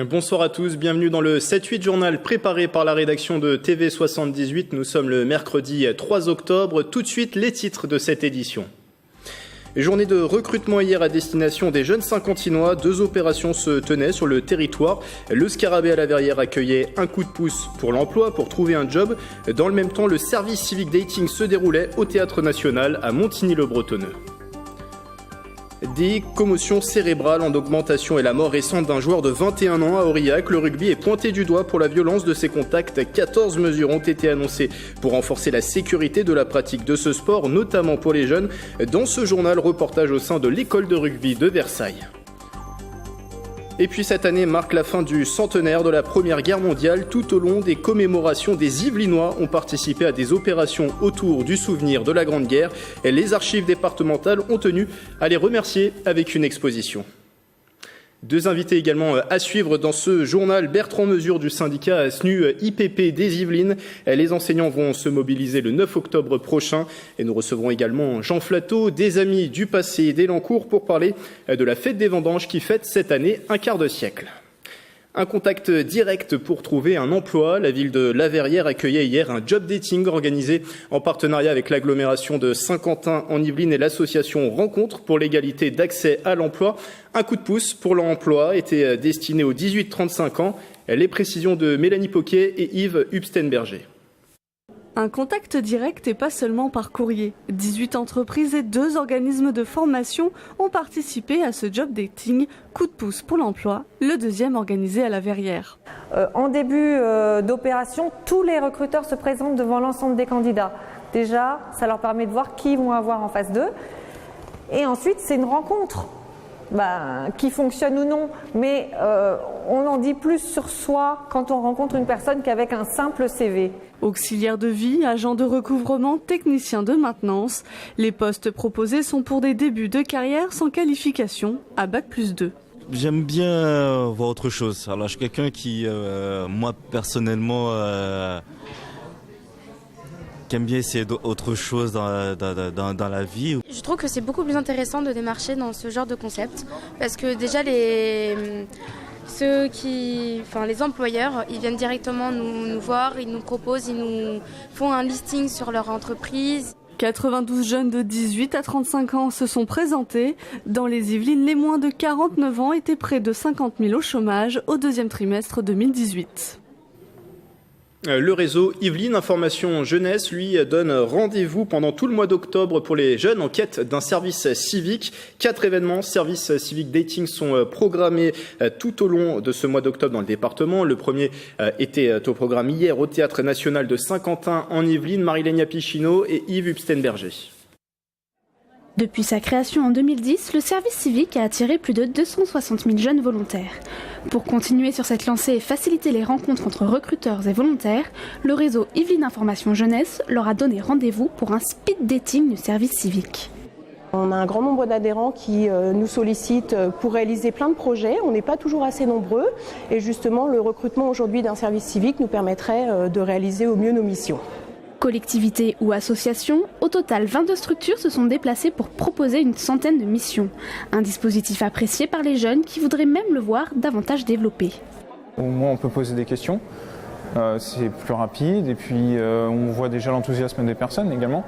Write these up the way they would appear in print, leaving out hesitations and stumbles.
Bonsoir à tous, bienvenue dans le 7-8 journal préparé par la rédaction de TV78. Nous sommes le mercredi 3 octobre. Tout de suite, les titres de cette édition. Journée de recrutement hier à destination des jeunes Saint-Quentinois. 2 opérations se tenaient sur le territoire. Le Scarabée à la Verrière accueillait un coup de pouce pour l'emploi, pour trouver un job. Dans le même temps, le service civique dating se déroulait au Théâtre National à Montigny-le-Bretonneux. Des commotions cérébrales en augmentation et la mort récente d'un joueur de 21 ans à Aurillac. Le rugby est pointé du doigt pour la violence de ses contacts. 14 mesures ont été annoncées pour renforcer la sécurité de la pratique de ce sport, notamment pour les jeunes. Dans ce journal, reportage au sein de l'école de rugby de Versailles. Et puis cette année marque la fin du centenaire de la Première Guerre mondiale. Tout au long des commémorations, des Yvelinois ont participé à des opérations autour du souvenir de la Grande Guerre. Et les archives départementales ont tenu à les remercier avec une exposition. 2 invités également à suivre dans ce journal. Bertrand Mesure du syndicat SNU IPP des Yvelines. Les enseignants vont se mobiliser le 9 octobre prochain. Et nous recevrons également Jean Flateau, des amis du passé d'Elancourt, pour parler de la fête des vendanges qui fête cette année un quart de siècle. Un contact direct pour trouver un emploi. La ville de La Verrière accueillait hier un job dating organisé en partenariat avec l'agglomération de Saint-Quentin en Yvelines et l'association Rencontre pour l'égalité d'accès à l'emploi. Un coup de pouce pour l'emploi était destiné aux 18-35 ans. Les précisions de Mélanie Poquet et Yves Hubstenberger. Un contact direct et pas seulement par courrier. 18 entreprises et 2 organismes de formation ont participé à ce job dating coup de pouce pour l'emploi, le deuxième organisé à La Verrière. En début d'opération, tous les recruteurs se présentent devant l'ensemble des candidats. Déjà, ça leur permet de voir qui ils vont avoir en face d'eux. Et ensuite, c'est une rencontre. Qui fonctionne ou non, mais on en dit plus sur soi quand on rencontre une personne qu'avec un simple CV. Auxiliaire de vie, agent de recouvrement, technicien de maintenance, les postes proposés sont pour des débuts de carrière sans qualification à Bac+2. J'aime bien voir autre chose. Alors, je suis quelqu'un qui, moi personnellement, qui aime bien essayer d'autres choses dans la vie. Je trouve que c'est beaucoup plus intéressant de démarcher dans ce genre de concept parce que déjà les employeurs, ils viennent directement nous voir, ils nous proposent, ils nous font un listing sur leur entreprise. 92 jeunes de 18 à 35 ans se sont présentés. Dans les Yvelines, les moins de 49 ans étaient près de 50 000 au chômage au 2e trimestre 2018. Le réseau Yvelines Information Jeunesse, lui, donne rendez-vous pendant tout le mois d'octobre pour les jeunes en quête d'un service civique. 4 événements service civique dating sont programmés tout au long de ce mois d'octobre dans le département. Le premier était au programme hier au Théâtre National de Saint-Quentin en Yvelines. Marie-Lénia Pichino et Yves Hubstenberger. Depuis sa création en 2010, le service civique a attiré plus de 260 000 jeunes volontaires. Pour continuer sur cette lancée et faciliter les rencontres entre recruteurs et volontaires, le réseau Yvelines Information Jeunesse leur a donné rendez-vous pour un speed dating du service civique. On a un grand nombre d'adhérents qui nous sollicitent pour réaliser plein de projets. On n'est pas toujours assez nombreux et justement le recrutement aujourd'hui d'un service civique nous permettrait de réaliser au mieux nos missions. Collectivités ou associations, au total 22 structures se sont déplacées pour proposer une centaine de missions. Un dispositif apprécié par les jeunes qui voudraient même le voir davantage développé. Au moins on peut poser des questions, c'est plus rapide et puis on voit déjà l'enthousiasme des personnes également.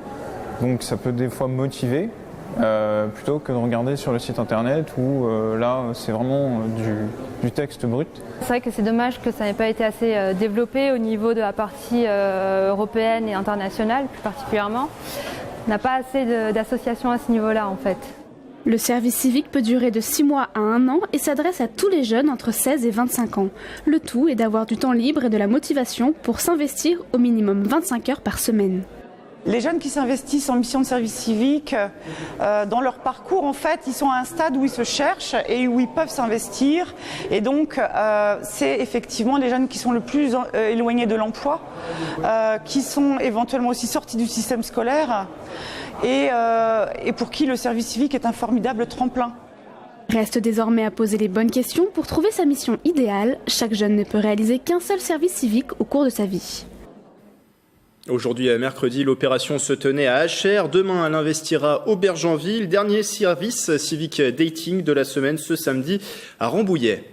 Donc ça peut des fois motiver plutôt que de regarder sur le site internet où là c'est vraiment du texte brut. C'est vrai que c'est dommage que ça n'ait pas été assez développé au niveau de la partie européenne et internationale plus particulièrement. On n'a pas assez d'associations à ce niveau-là en fait. Le service civique peut durer de 6 mois à 1 an et s'adresse à tous les jeunes entre 16 et 25 ans. Le tout est d'avoir du temps libre et de la motivation pour s'investir au minimum 25 heures par semaine. Les jeunes qui s'investissent en mission de service civique, dans leur parcours, en fait, ils sont à un stade où ils se cherchent et où ils peuvent s'investir. Et donc, c'est effectivement les jeunes qui sont le plus éloignés de l'emploi, qui sont éventuellement aussi sortis du système scolaire et pour qui le service civique est un formidable tremplin. Reste désormais à poser les bonnes questions pour trouver sa mission idéale. Chaque jeune ne peut réaliser qu'un seul service civique au cours de sa vie. Aujourd'hui, mercredi, l'opération se tenait à Achères. Demain, elle investira au Bergenville. Dernier service civique dating de la semaine ce samedi à Rambouillet.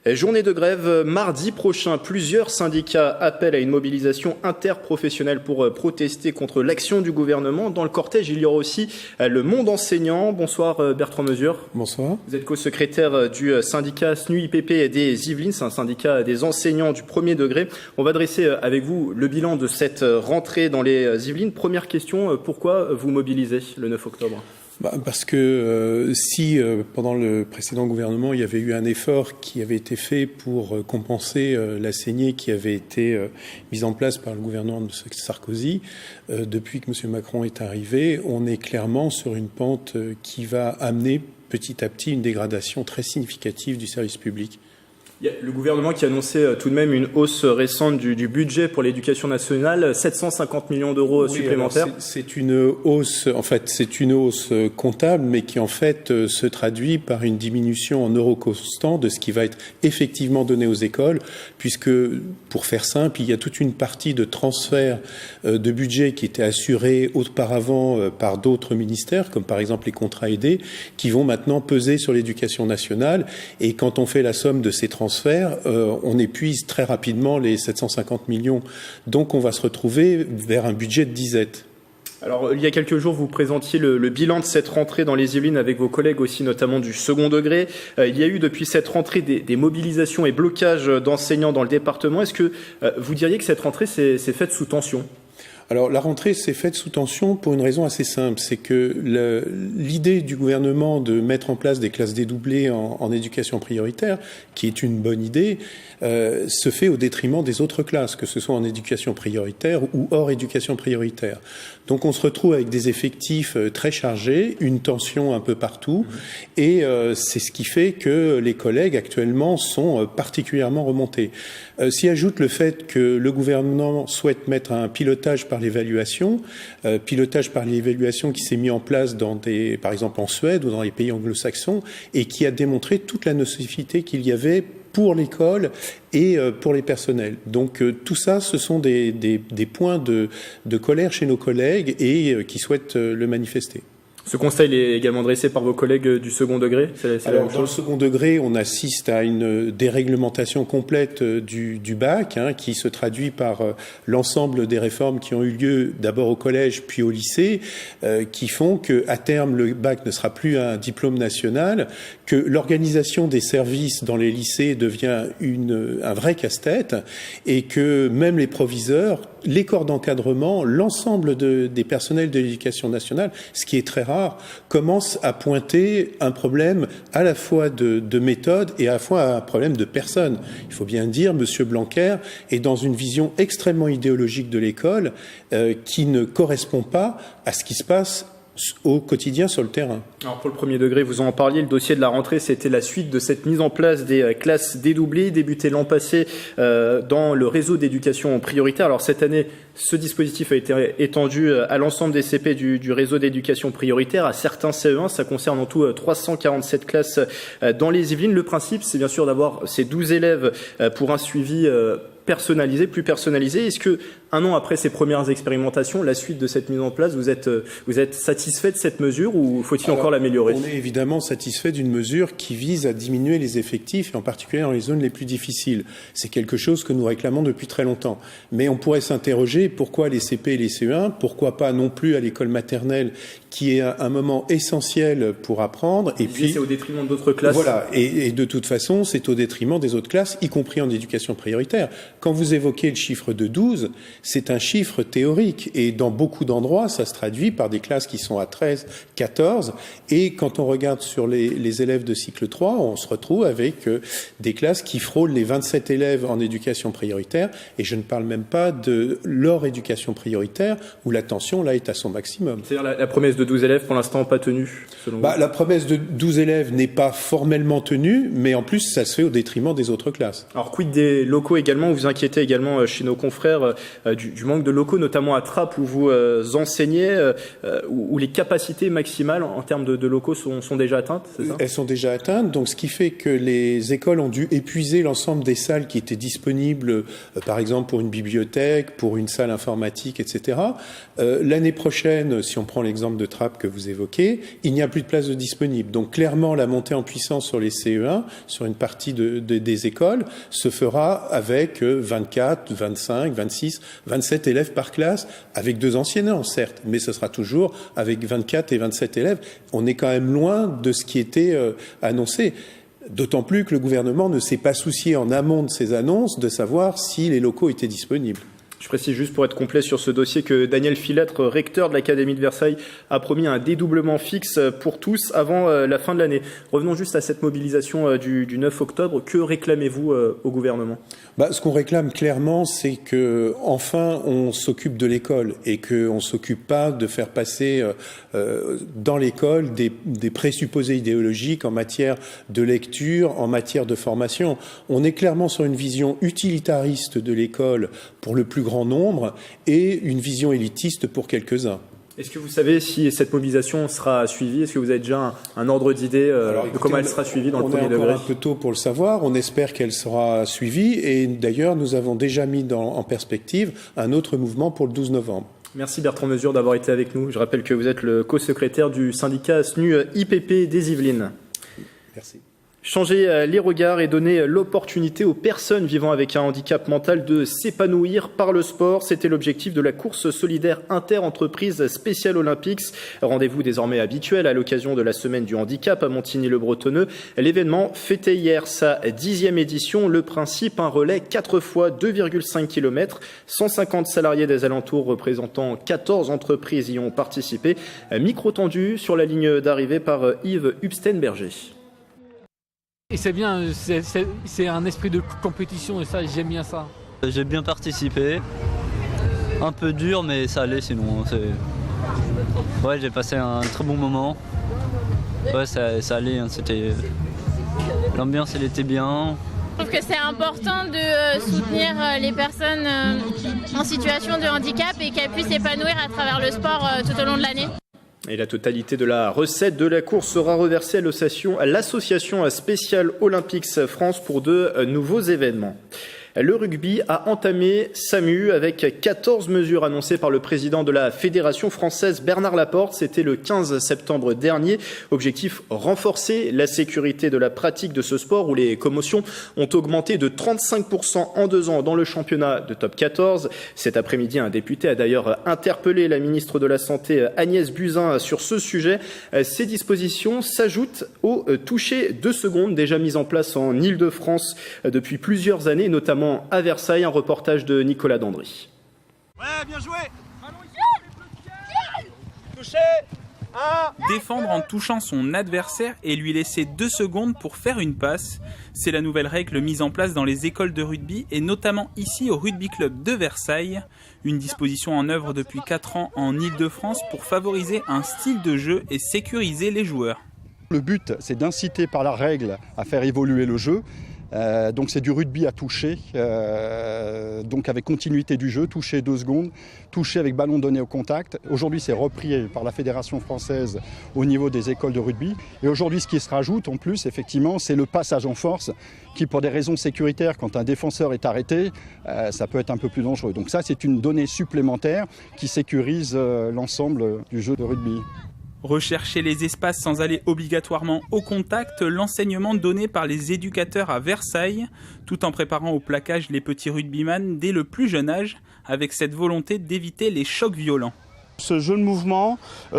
Journée de grève mardi prochain. Plusieurs syndicats appellent à une mobilisation interprofessionnelle pour protester contre l'action du gouvernement. Dans le cortège, il y aura aussi le monde enseignant. Bonsoir Bertrand Mesure. Bonsoir. Vous êtes co-secrétaire du syndicat SNU-IPP des Yvelines, c'est un syndicat des enseignants du premier degré. On va dresser avec vous le bilan de cette rentrée dans les Yvelines. Première question, pourquoi vous mobilisez le 9 octobre ? Parce que si pendant le précédent gouvernement, il y avait eu un effort qui avait été fait pour compenser la saignée qui avait été mise en place par le gouvernement de Sarkozy, depuis que M. Macron est arrivé, on est clairement sur une pente qui va amener petit à petit une dégradation très significative du service public. Il y a le gouvernement qui a annoncé tout de même une hausse récente du budget pour l'éducation nationale, 750 millions d'euros supplémentaires. C'est une hausse, en fait, c'est une hausse comptable, mais qui en fait se traduit par une diminution en euros constants de ce qui va être effectivement donné aux écoles, puisque, pour faire simple, il y a toute une partie de transfert de budget qui était assurée auparavant par d'autres ministères, comme par exemple les contrats aidés, qui vont maintenant peser sur l'éducation nationale. Et quand on fait la somme de ces transferts, on épuise très rapidement les 750 millions. Donc on va se retrouver vers un budget de disette. Alors, il y a quelques jours, vous présentiez le bilan de cette rentrée dans les Yvelines avec vos collègues aussi, notamment du second degré. Il y a eu depuis cette rentrée des mobilisations et blocages d'enseignants dans le département. Est-ce que vous diriez que cette rentrée s'est faite sous tension ? Alors la rentrée s'est faite sous tension pour une raison assez simple, c'est que l'idée du gouvernement de mettre en place des classes dédoublées en éducation prioritaire, qui est une bonne idée, se fait au détriment des autres classes, que ce soit en éducation prioritaire ou hors éducation prioritaire. Donc on se retrouve avec des effectifs très chargés, une tension un peu partout, et c'est ce qui fait que les collègues actuellement sont particulièrement remontés. S'y ajoute le fait que le gouvernement souhaite mettre un pilotage par l'évaluation qui s'est mis en place par exemple en Suède ou dans les pays anglo-saxons, et qui a démontré toute la nocivité qu'il y avait pour l'école et pour les personnels. Donc tout ça, ce sont des points de colère chez nos collègues et qui souhaitent le manifester. Ce constat, il est également dressé par vos collègues du second degré. Alors, dans le second degré, on assiste à une déréglementation complète du bac, qui se traduit par l'ensemble des réformes qui ont eu lieu d'abord au collège puis au lycée, qui font qu'à terme, le bac ne sera plus un diplôme national, que l'organisation des services dans les lycées devient un vrai casse-tête, et que même les proviseurs, les corps d'encadrement, l'ensemble des personnels de l'éducation nationale, ce qui est très rare, commencent à pointer un problème à la fois de méthode et à la fois un problème de personne. Il faut bien dire, M. Blanquer est dans une vision extrêmement idéologique de l'école qui ne correspond pas à ce qui se passe au quotidien sur le terrain. Alors pour le premier degré, vous en parliez, le dossier de la rentrée, c'était la suite de cette mise en place des classes dédoublées, débutée l'an passé dans le réseau d'éducation prioritaire. Alors cette année, ce dispositif a été étendu à l'ensemble des CP du réseau d'éducation prioritaire, à certains CE1. Ça concerne en tout 347 classes dans les Yvelines. Le principe, c'est bien sûr d'avoir ces 12 élèves pour un suivi personnalisé, plus personnalisé. Est-ce que, un an après ces premières expérimentations, la suite de cette mise en place, vous êtes satisfait de cette mesure ou faut-il encore l'améliorer ? On est évidemment satisfait d'une mesure qui vise à diminuer les effectifs, et en particulier dans les zones les plus difficiles. C'est quelque chose que nous réclamons depuis très longtemps. Mais on pourrait s'interroger pourquoi les CP et les CE1, pourquoi pas non plus à l'école maternelle, qui est un moment essentiel pour apprendre. Et puis c'est au détriment d'autres classes. Voilà, et de toute façon, c'est au détriment des autres classes, y compris en éducation prioritaire. Quand vous évoquez le chiffre de 12, c'est un chiffre théorique, et dans beaucoup d'endroits, ça se traduit par des classes qui sont à 13, 14, et quand on regarde sur les élèves de cycle 3, on se retrouve avec des classes qui frôlent les 27 élèves en éducation prioritaire, et je ne parle même pas de leur éducation prioritaire, où la tension, là, est à son maximum. C'est-à-dire la promesse de 12 élèves, pour l'instant, pas tenue, selon vous ? La promesse de 12 élèves n'est pas formellement tenue, mais en plus, ça se fait au détriment des autres classes. Alors, quid des locaux également ? Vous inquiétez également chez nos confrères du manque de locaux, notamment à Trappes où vous enseignez, où les capacités maximales en termes de locaux sont déjà atteintes, c'est ça ? Elles sont déjà atteintes, donc ce qui fait que les écoles ont dû épuiser l'ensemble des salles qui étaient disponibles, par exemple pour une bibliothèque, pour une salle informatique, etc. L'année prochaine, si on prend l'exemple de Trappes que vous évoquez, il n'y a plus de places disponibles. Donc clairement, la montée en puissance sur les CE1, sur une partie des écoles, se fera avec 24, 25, 26, 27 élèves par classe, avec 2 enseignants, certes, mais ce sera toujours avec 24 et 27 élèves. On est quand même loin de ce qui était annoncé. D'autant plus que le gouvernement ne s'est pas soucié en amont de ces annonces de savoir si les locaux étaient disponibles. Je précise juste pour être complet sur ce dossier que Daniel Filâtre, recteur de l'Académie de Versailles, a promis un dédoublement fixe pour tous avant la fin de l'année. Revenons juste à cette mobilisation du 9 octobre. Que réclamez-vous au gouvernement ? Ce qu'on réclame clairement, c'est que enfin on s'occupe de l'école et qu'on ne s'occupe pas de faire passer dans l'école des présupposés idéologiques en matière de lecture, en matière de formation. On est clairement sur une vision utilitariste de l'école pour le plus grand nombre et une vision élitiste pour quelques-uns. Est-ce que vous savez si cette mobilisation sera suivie ? Est-ce que vous avez déjà un ordre d'idée de comment elle sera suivie dans le premier degré ? On est encore un peu tôt pour le savoir. On espère qu'elle sera suivie. Et d'ailleurs, nous avons déjà mis en perspective un autre mouvement pour le 12 novembre. Merci Bertrand Mesure d'avoir été avec nous. Je rappelle que vous êtes le co-secrétaire du syndicat SNU IPP des Yvelines. Merci. Changer les regards et donner l'opportunité aux personnes vivant avec un handicap mental de s'épanouir par le sport. C'était l'objectif de la course solidaire inter-entreprise Special Olympics. Rendez-vous désormais habituel à l'occasion de la semaine du handicap à Montigny-le-Bretonneux. L'événement fêtait hier sa 10e édition. Le principe, un relais 4 fois 2,5 km. 150 salariés des alentours représentant 14 entreprises y ont participé. Micro tendu sur la ligne d'arrivée par Yves Hubstenberger. Et c'est bien, c'est un esprit de compétition et ça, j'aime bien ça. J'ai bien participé, un peu dur mais ça allait sinon. Ouais, j'ai passé un très bon moment. Ouais, ça allait, hein, l'ambiance elle était bien. Je trouve que c'est important de soutenir les personnes en situation de handicap et qu'elles puissent s'épanouir à travers le sport tout au long de l'année. Et la totalité de la recette de la course sera reversée à l'association Special Olympics France pour de nouveaux événements. Le rugby a entamé SAMU avec 14 mesures annoncées par le président de la Fédération française Bernard Laporte. C'était le 15 septembre dernier. Objectif, renforcer la sécurité de la pratique de ce sport où les commotions ont augmenté de 35% en 2 ans dans le championnat de top 14. Cet après-midi, un député a d'ailleurs interpellé la ministre de la Santé Agnès Buzyn sur ce sujet. Ces dispositions s'ajoutent au toucher 2 secondes déjà mis en place en Île-de-France depuis plusieurs années, notamment à Versailles, un reportage de Nicolas Dandry. Ouais, bien joué. Touché. Défendre en touchant son adversaire et lui laisser 2 secondes pour faire une passe. C'est la nouvelle règle mise en place dans les écoles de rugby et notamment ici au Rugby Club de Versailles. Une disposition en œuvre depuis 4 ans en Île-de-France pour favoriser un style de jeu et sécuriser les joueurs. Le but, c'est d'inciter par la règle à faire évoluer le jeu. Donc c'est du rugby à toucher, donc avec continuité du jeu, toucher 2 secondes, toucher avec ballon donné au contact. Aujourd'hui c'est repris par la Fédération française au niveau des écoles de rugby. Et aujourd'hui ce qui se rajoute en plus effectivement c'est le passage en force qui pour des raisons sécuritaires quand un défenseur est arrêté ça peut être un peu plus dangereux. Donc ça c'est une donnée supplémentaire qui sécurise l'ensemble du jeu de rugby. Rechercher les espaces sans aller obligatoirement au contact, l'enseignement donné par les éducateurs à Versailles, tout en préparant au plaquage les petits rugbyman dès le plus jeune âge, avec cette volonté d'éviter les chocs violents. Ce jeu de mouvement,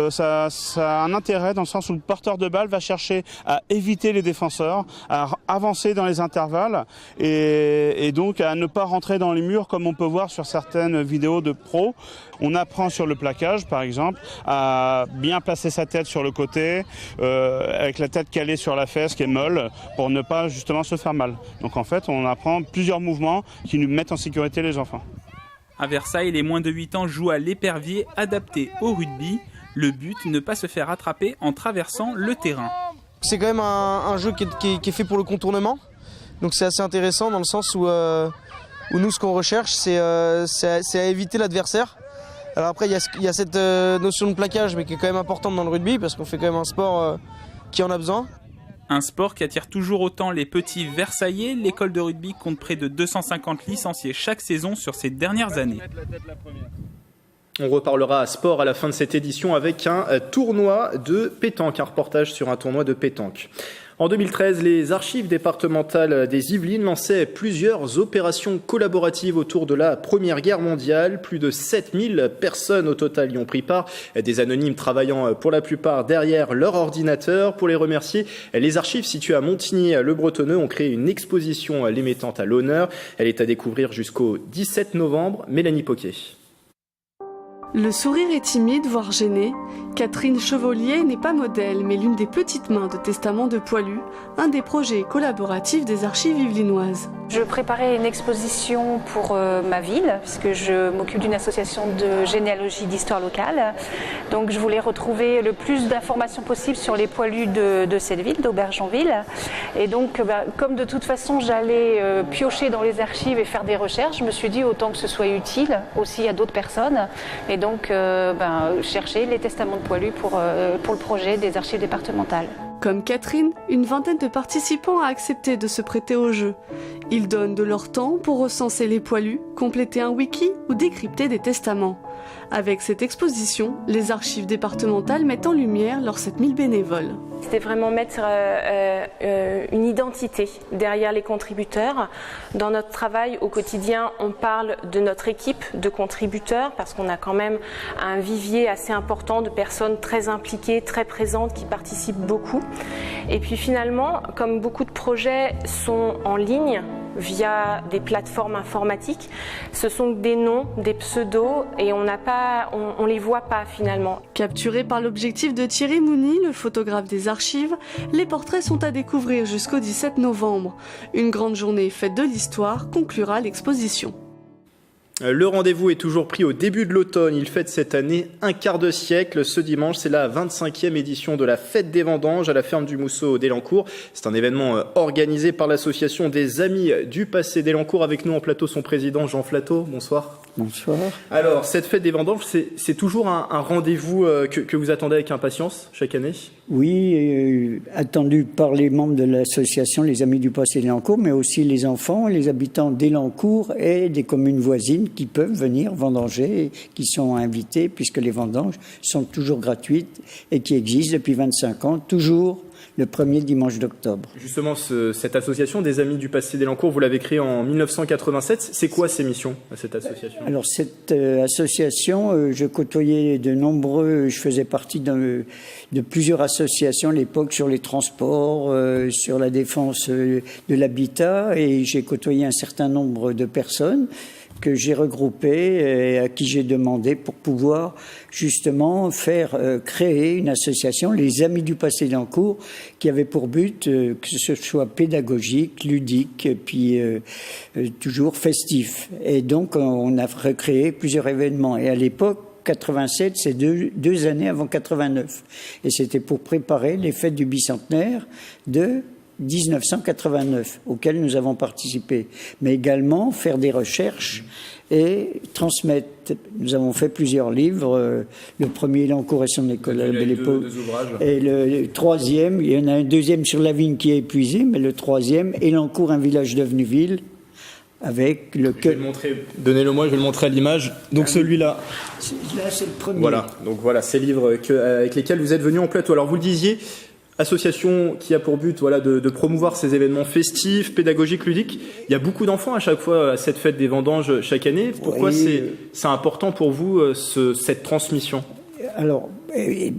ça a un intérêt dans le sens où le porteur de balle va chercher à éviter les défenseurs, à avancer dans les intervalles et donc à ne pas rentrer dans les murs comme on peut voir sur certaines vidéos de pros. On apprend sur le plaquage par exemple à bien placer sa tête sur le côté, avec la tête calée sur la fesse qui est molle pour ne pas justement se faire mal. Donc en fait on apprend plusieurs mouvements qui nous mettent en sécurité les enfants. À Versailles, les moins de 8 ans jouent à l'épervier adapté au rugby. Le but, ne pas se faire attraper en traversant le terrain. C'est quand même un jeu qui est fait pour le contournement. Donc c'est assez intéressant dans le sens où où nous, ce qu'on recherche, c'est à éviter l'adversaire. Alors après, il y a cette notion de plaquage, mais qui est quand même importante dans le rugby, parce qu'on fait quand même un sport qui en a besoin. Un sport qui attire toujours autant les petits Versaillais. L'école de rugby compte près de 250 licenciés chaque saison sur ces dernières années. On reparlera sport à la fin de cette édition avec un tournoi de pétanque, un reportage sur un tournoi de pétanque. En 2013, les archives départementales des Yvelines lançaient plusieurs opérations collaboratives autour de la Première Guerre mondiale. Plus de 7000 personnes au total y ont pris part, des anonymes travaillant pour la plupart derrière leur ordinateur. Pour les remercier, les archives situées à Montigny-le-Bretonneux ont créé une exposition les mettant à l'honneur. Elle est à découvrir jusqu'au 17 novembre. Mélanie Poquet. Le sourire est timide, voire gêné. Catherine Chevaulier n'est pas modèle, mais l'une des petites mains de Testament de Poilu, un des projets collaboratifs des archives yvelinoises. Je préparais une exposition pour ma ville, puisque je m'occupe d'une association de généalogie d'histoire locale. Donc je voulais retrouver le plus d'informations possibles sur les poilus de cette ville, d'Aubergenville. Et donc, comme de toute façon j'allais piocher dans les archives et faire des recherches, je me suis dit autant que ce soit utile aussi à d'autres personnes. Et donc chercher les testaments de poilus pour le projet des archives départementales. Comme Catherine, une vingtaine de participants a accepté de se prêter au jeu. Ils donnent de leur temps pour recenser les poilus, compléter un wiki ou décrypter des testaments. Avec cette exposition, les archives départementales mettent en lumière leurs 7000 bénévoles. C'était vraiment mettre une identité derrière les contributeurs. Dans notre travail au quotidien, on parle de notre équipe de contributeurs parce qu'on a quand même un vivier assez important de personnes très impliquées, très présentes, qui participent beaucoup. Et puis finalement, comme beaucoup de projets sont en ligne, via des plateformes informatiques, ce sont des noms, des pseudos et on les voit pas finalement. Capturés par l'objectif de Thierry Mouni, le photographe des archives, les portraits sont à découvrir jusqu'au 17 novembre. Une grande journée faite de l'histoire conclura l'exposition. Le rendez-vous est toujours pris au début de l'automne. Il fête cette année un quart de siècle. Ce dimanche, c'est la 25e édition de la Fête des Vendanges à la ferme du Mousseau d'Élancourt. C'est un événement organisé par l'association des Amis du Passé d'Élancourt. Avec nous en plateau, son président Jean Flateau. Bonsoir. Bonsoir. Alors, cette Fête des Vendanges, c'est toujours un rendez-vous que vous attendez avec impatience chaque année ? Oui, attendu par les membres de l'association Les Amis du Passé d'Élancourt, mais aussi les enfants, les habitants d'Élancourt et des communes voisines qui peuvent venir vendanger, qui sont invités, puisque les vendanges sont toujours gratuites et qui existent depuis 25 ans, toujours le premier dimanche d'octobre. Justement, cette association des Amis du Passé d'Élancourt, vous l'avez créée en 1987. C'est quoi ses missions, cette association ? Alors, cette association, je côtoyais je faisais partie de plusieurs associations à l'époque sur les transports, sur la défense de l'habitat, et j'ai côtoyé un certain nombre de personnes que j'ai regroupé et à qui j'ai demandé pour pouvoir justement faire créer une association, les Amis du Passé d'Élancourt, qui avait pour but que ce soit pédagogique, ludique, et puis toujours festif. Et donc on a recréé plusieurs événements. Et à l'époque, 87, c'est deux années avant 89. Et c'était pour préparer les fêtes du bicentenaire de 1989, auxquelles nous avons participé, mais également faire des recherches et transmettre. Nous avons fait plusieurs livres. Le premier, Élancourt et son école à la Belle Époque. Et le troisième, il y en a un deuxième sur la vigne qui est épuisé, mais le troisième, Élancourt, un village devenu ville, avec le... Je vais le montrer, donnez-le-moi, je vais le montrer à l'image. Donc celui-là. Là, c'est le premier. Voilà, donc voilà, ces livres avec lesquels vous êtes venus en plateau. Alors vous le disiez, association qui a pour but de promouvoir ces événements festifs, pédagogiques, ludiques. Il y a beaucoup d'enfants à chaque fois à cette fête des vendanges chaque année. Pourquoi c'est important pour vous cette transmission ? Alors,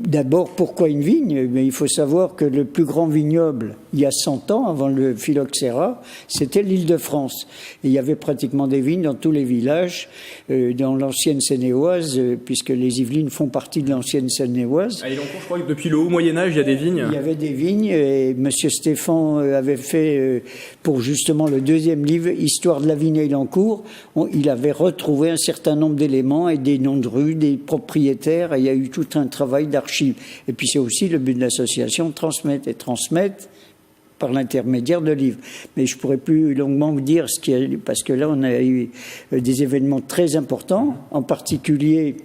d'abord, pourquoi une vigne ? Mais il faut savoir que le plus grand vignoble, il y a 100 ans, avant le phylloxéra, c'était l'Île-de-France. Et il y avait pratiquement des vignes dans tous les villages, dans l'ancienne Seine-et-Oise, puisque les Yvelines font partie de l'ancienne Seine-et-Oise. À Élancourt, je crois que depuis le haut Moyen-Âge, il y a des vignes. Il y avait des vignes, et M. Stéphane avait fait, pour justement le deuxième livre, Histoire de la vigne à Élancourt, il avait retrouvé un certain nombre d'éléments et des noms de rues, des propriétaires, et il y a eu tout un travail d'archives. Et puis c'est aussi le but de l'association, transmettre par l'intermédiaire de livres. Mais je pourrais plus longuement vous dire parce que là, on a eu des événements très importants, en particulier.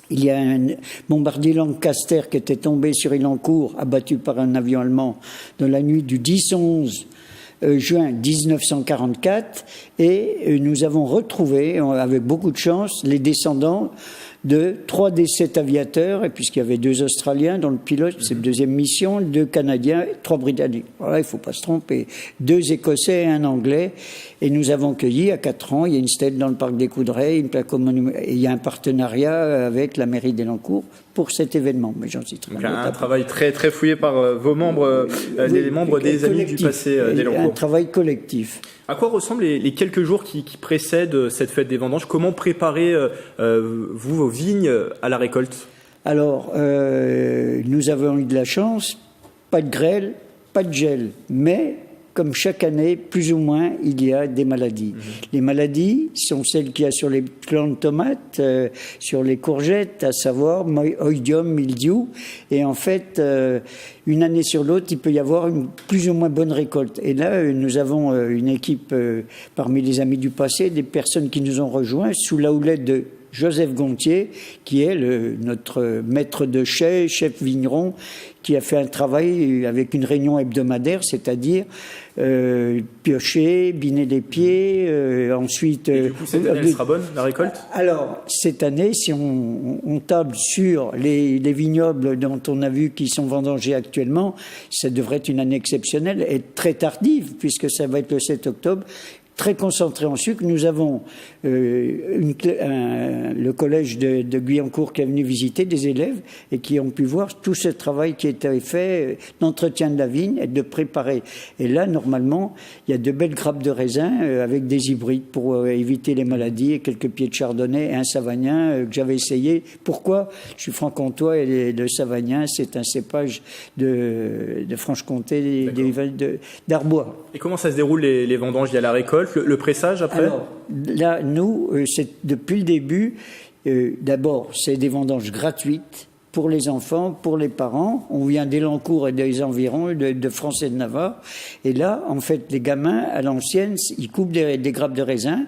Il y a un bombardier Lancaster qui était tombé sur Ilancourt, abattu par un avion allemand dans la nuit du 10 au 11 juin 1944. Et nous avons retrouvé, avec beaucoup de chance, les descendants de 3 des 7 aviateurs, et puisqu'il y avait 2 Australiens dans le pilote, c'est la deuxième mission, 2 Canadiens, 3 Britanniques. Voilà, il ne faut pas se tromper. 2 Écossais et 1 Anglais. Et nous avons cueilli à 4 ans, il y a une stèle dans le parc des Coudray, une plaque au monument, et il y a un partenariat avec la mairie d'Elancourt pour cet événement. Mais j'en citerai un travail très, très fouillé par vos membres, les membres des Amis du passé d'Elancourt. Un travail collectif. À quoi ressemblent les quelques jours qui précèdent cette fête des vendanges? Comment préparez vous vos vignes à la récolte? Alors, nous avons eu de la chance, pas de grêle, pas de gel, mais comme chaque année, plus ou moins, il y a des maladies. Les maladies sont celles qu'il y a sur les plants de tomates, sur les courgettes, à savoir oïdium, mildiou. Et en fait, une année sur l'autre, il peut y avoir une plus ou moins bonne récolte. Et là, nous avons une équipe parmi les Amis du passé, des personnes qui nous ont rejoints sous la houlette de Joseph Gontier, qui est notre maître de chef vigneron, qui a fait un travail avec une réunion hebdomadaire, c'est-à-dire piocher, biner les pieds, ensuite... Et du coup, cette année, elle sera bonne, la récolte? Alors, cette année, si on table sur les vignobles dont on a vu qu'ils sont vendangés actuellement, ça devrait être une année exceptionnelle et très tardive, puisque ça va être le 7 octobre. Très concentré en sucre. Nous avons le collège de Guyancourt qui est venu visiter des élèves et qui ont pu voir tout ce travail qui était fait d'entretien de la vigne et de préparer. Et là, normalement, il y a de belles grappes de raisin avec des hybrides pour éviter les maladies et quelques pieds de chardonnay et un savagnin que j'avais essayé. Pourquoi? Je suis franc-comtois et le savagnin, c'est un cépage de Franche-Comté, d'Arbois. Et comment ça se déroule les vendanges? Il y a la récolte, le pressage après? Alors, là, nous, c'est depuis le début, d'abord, c'est des vendanges gratuites pour les enfants, pour les parents. On vient d'Elancourt et des environs, de France et de Navarre. Et là, en fait, les gamins, à l'ancienne, ils coupent des grappes de raisin.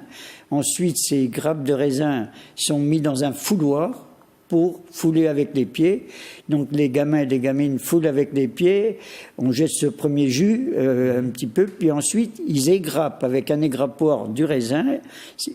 Ensuite, ces grappes de raisin sont mises dans un fouloir pour fouler avec les pieds. Donc les gamins et les gamines foulent avec les pieds, on jette ce premier jus un petit peu, puis ensuite ils égrappent avec un égrappoir du raisin.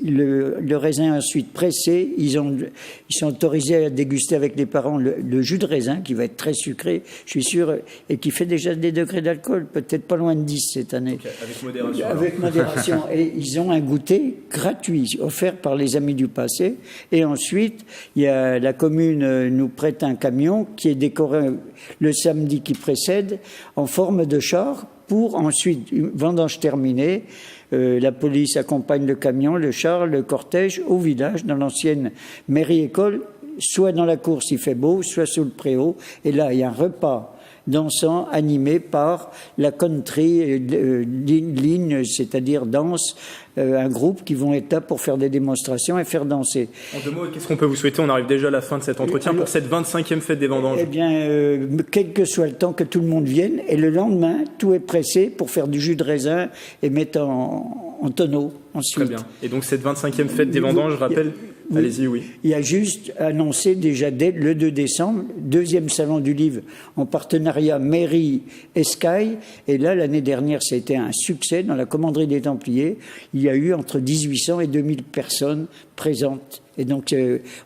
Le raisin est ensuite pressé, ils sont autorisés à déguster avec les parents le jus de raisin qui va être très sucré, je suis sûr, et qui fait déjà des degrés d'alcool, peut-être pas loin de 10 cette année. Okay, avec modération. Avec modération. Et ils ont un goûter gratuit, offert par les Amis du passé. Et ensuite, il y a la commune nous prête un camion qui est décoré le samedi qui précède en forme de char pour ensuite, une vendange terminée, la police accompagne le camion, le char, le cortège au village, dans l'ancienne mairie-école, soit dans la cour s'il fait beau, soit sous le préau. Et là, il y a un repas dansant animé par la country ligne, c'est-à-dire danse, un groupe qui vont être là pour faire des démonstrations et faire danser. En 2 mots, qu'est-ce qu'on peut vous souhaiter? On arrive déjà à la fin de cet entretien pour cette 25e fête des vendanges. Eh bien, quel que soit le temps, que tout le monde vienne. Et le lendemain, tout est pressé pour faire du jus de raisin et mettre en tonneau ensuite. Très bien. Et donc cette 25e fête des vendanges, je rappelle... Oui. Allez-y, oui. Il y a juste annoncé déjà dès le 2 décembre, 2e salon du livre en partenariat mairie et Sky. Et là, l'année dernière, ça a été un succès dans la commanderie des Templiers. Il y a eu entre 1800 et 2000 personnes présentes. Et donc,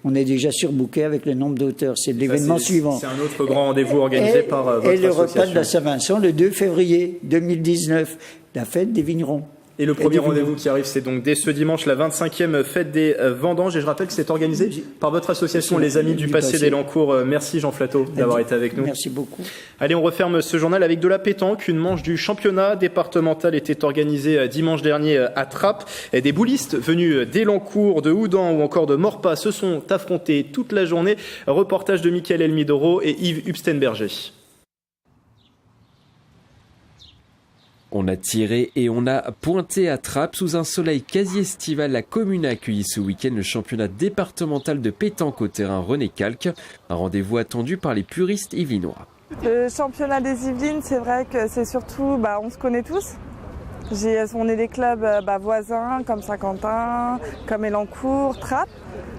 on est déjà surbooké avec le nombre d'auteurs. C'est l'événement suivant. C'est un autre grand rendez-vous organisé par votre association. Et le repas de la Saint-Vincent, le 2 février 2019, la fête des vignerons. Et le premier rendez-vous qui arrive, c'est donc dès ce dimanche, la 25e fête des vendanges. Et je rappelle que c'est organisé par votre association, les Amis du passé d'Elancourt. Merci Jean Flateau d'avoir été avec nous. Merci beaucoup. Allez, on referme ce journal avec de la pétanque. Une manche du championnat départemental était organisée dimanche dernier à Trappes. Et des boulistes venus d'Elancourt, de Houdan ou encore de Morpas se sont affrontés toute la journée. Reportage de Mickaël Elmidoro et Yves Hubstenberger. On a tiré et on a pointé à Trappes. Sous un soleil quasi estival, la commune a accueilli ce week-end le championnat départemental de pétanque au terrain René Calque. Un rendez-vous attendu par les puristes yvelinois. Le championnat des Yvelines, c'est vrai que c'est surtout, on se connaît tous. On est des clubs voisins comme Saint-Quentin, comme Elancourt, Trappes.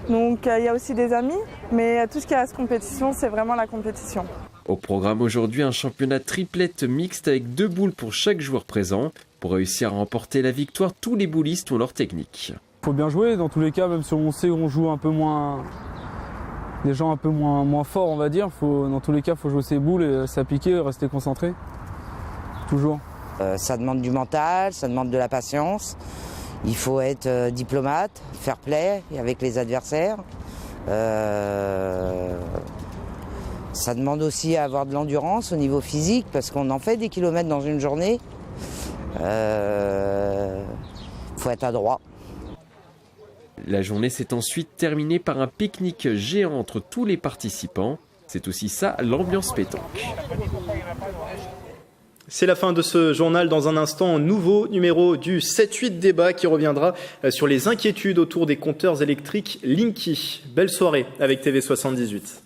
Donc il y a aussi des amis, mais tout ce qui reste compétition, c'est vraiment la compétition. Au programme aujourd'hui, un championnat triplette mixte avec 2 boules pour chaque joueur présent. Pour réussir à remporter la victoire, tous les boulistes ont leur technique. Il faut bien jouer, dans tous les cas, même si on sait qu'on joue un peu moins... des gens un peu moins forts, on va dire. Dans tous les cas, il faut jouer ses boules et s'appliquer, rester concentré. Toujours. Ça demande du mental, ça demande de la patience. Il faut être diplomate, fair play avec les adversaires. Ça demande aussi à avoir de l'endurance au niveau physique parce qu'on en fait des kilomètres dans une journée. Il faut être adroit. La journée s'est ensuite terminée par un pique-nique géant entre tous les participants. C'est aussi ça, l'ambiance pétanque. C'est la fin de ce journal. Dans un instant, nouveau numéro du 7-8 débat qui reviendra sur les inquiétudes autour des compteurs électriques Linky. Belle soirée avec TV78.